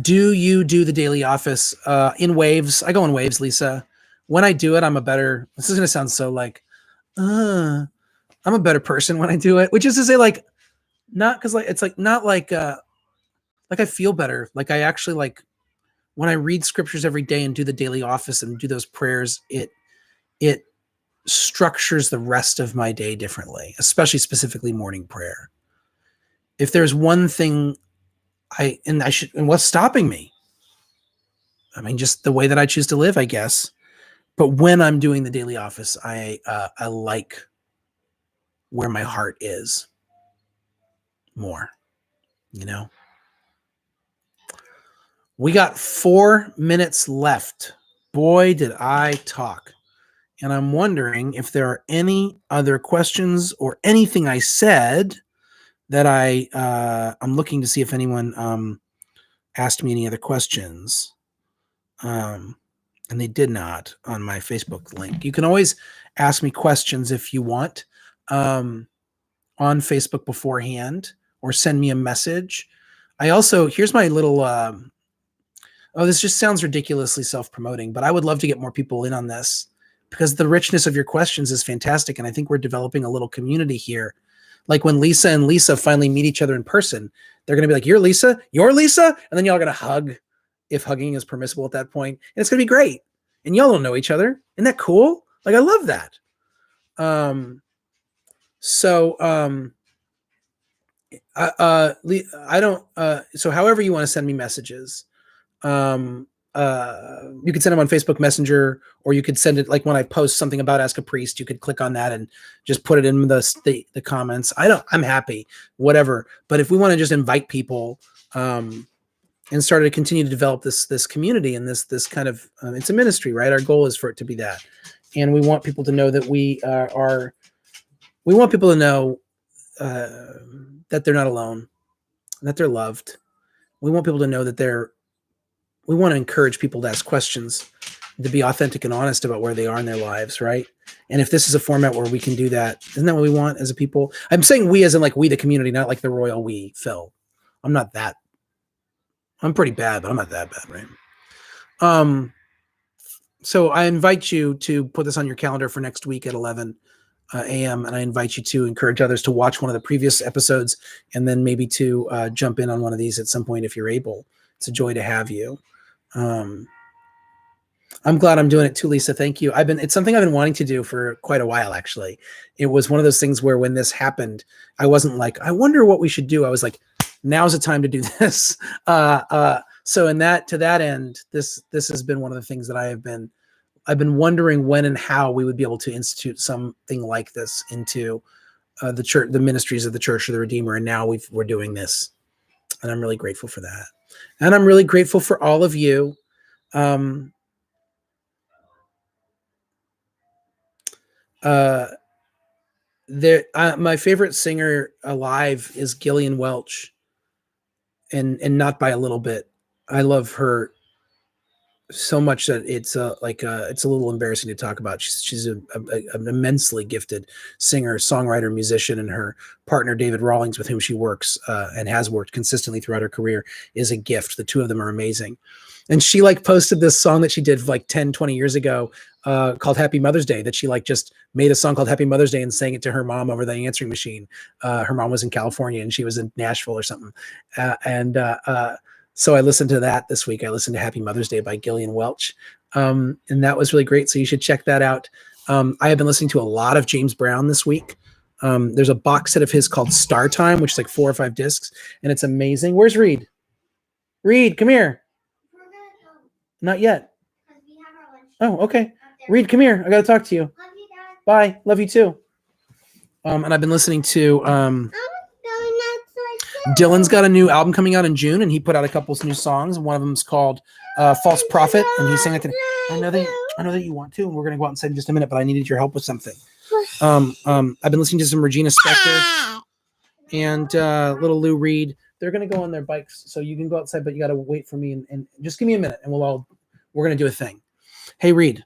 Do you do the daily office in waves? I go in waves, Lisa. When I do it, this is going to sound so like, I'm a better person when I do it, which is to say, like, not because like, it's like, not like I feel better. Like I actually like when I read scriptures every day and do the daily office and do those prayers, it structures the rest of my day differently, especially specifically morning prayer. If there's one thing and what's stopping me? I mean, just the way that I choose to live, I guess. But when I'm doing the daily office, I like where my heart is more, you know? We got 4 minutes left. Boy, did I talk. And I'm wondering if there are any other questions or anything I said that I'm looking to see if anyone asked me any other questions. And they did not on my Facebook link. You can always ask me questions if you want on Facebook beforehand, or send me a message. I also, here's my little, this just sounds ridiculously self-promoting, but I would love to get more people in on this because the richness of your questions is fantastic. And I think we're developing a little community here. Like when Lisa and Lisa finally meet each other in person, they're going to be like, you're Lisa, and then y'all are going to hug, if hugging is permissible at that point. And it's going to be great. And y'all don't know each other. Isn't that cool? Like, I love that. So however you want to send me messages, you could send them on Facebook Messenger, or you could send it like when I post something about Ask a Priest, you could click on that and just put it in the comments. I'm happy, whatever. But if we want to just invite people, and started to continue to develop this community and this kind of, it's a ministry, right? Our goal is for it to be that. And we want people to know that we want people to know that they're not alone, that they're loved. We want people to know that we want to encourage people to ask questions, to be authentic and honest about where they are in their lives, right? And if this is a format where we can do that, isn't that what we want as a people? I'm saying we as in like we, the community, not like the royal we, Phil. I'm not that. I'm pretty bad, but I'm not that bad, right? So I invite you to put this on your calendar for next week at 11 a.m. And I invite you to encourage others to watch one of the previous episodes and then maybe to jump in on one of these at some point if you're able. It's a joy to have you. I'm glad I'm doing it too, Lisa. Thank you. It's something I've been wanting to do for quite a while, actually. It was one of those things where when this happened, I wasn't like, I wonder what we should do. I was like, now's the time to do this. So to that end, this has been one of the things that I've been wondering when and how we would be able to institute something like this into the church, the ministries of the Church of the Redeemer. And now we're doing this, and I'm really grateful for that. And I'm really grateful for all of you. My favorite singer alive is Gillian Welch, and not by a little bit. I love her so much that it's a little embarrassing to talk about. She's an immensely gifted singer, songwriter, musician, and her partner David Rawlings, with whom she works and has worked consistently throughout her career, is a gift. The two of them are amazing. And she posted this song that she did 10, 20 years ago called Happy Mother's Day, that she just made a song called Happy Mother's Day and sang it to her mom over the answering machine. Her mom was in California and she was in Nashville or something. So I listened to that this week. I listened to Happy Mother's Day by Gillian Welch. And that was really great. So you should check that out. I have been listening to a lot of James Brown this week. There's a box set of his called Star Time, which is 4 or 5 discs, and it's amazing. Where's Reed? Reed, come here. Not yet. Oh, okay. Reed, come here. I got to talk to you. Love you, Dad. Bye. Love you too. And I've been listening to Dylan's got a new album coming out in June, and he put out a couple of new songs. One of them is called False Prophet, and he's singing it today. I know that you want to, and we're going to go outside in just a minute, but I needed your help with something. I've been listening to some Regina Spektor and little Lou Reed. They're going to go on their bikes, so you can go outside, but you got to wait for me and just give me a minute, and we're going to do a thing. Hey, Reed,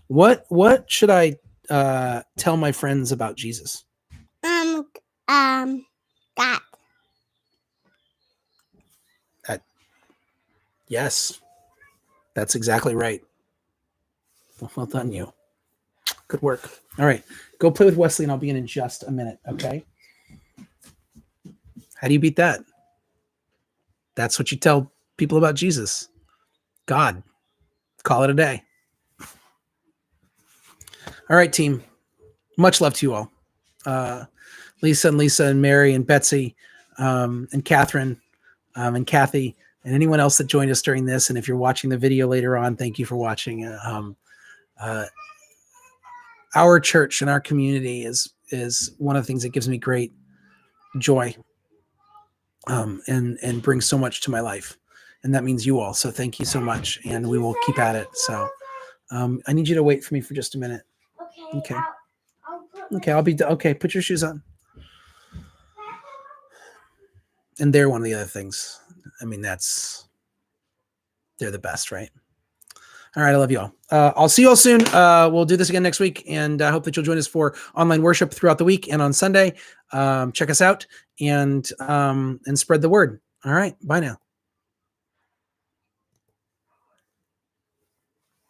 what should I tell my friends about Jesus? God. Yes, that's exactly right. Well done, you. Good work. All right, go play with Wesley, and I'll be in just a minute, okay? How do you beat that? That's what you tell people about Jesus. God. Call it a day. All right, team. Much love to you all. Lisa and Mary and Betsy and Catherine and Kathy and anyone else that joined us during this. And if you're watching the video later on, thank you for watching. Our church and our community is one of the things that gives me great joy and brings so much to my life. And that means you all. So thank you so much. And we will keep at it. So I need you to wait for me for just a minute. Okay. Okay. Put your shoes on. And they're one of the other things. I mean, they're the best, right? All right. I love you all. I'll see you all soon. We'll do this again next week. And I hope that you'll join us for online worship throughout the week and on Sunday. Check us out and spread the word. All right. Bye now.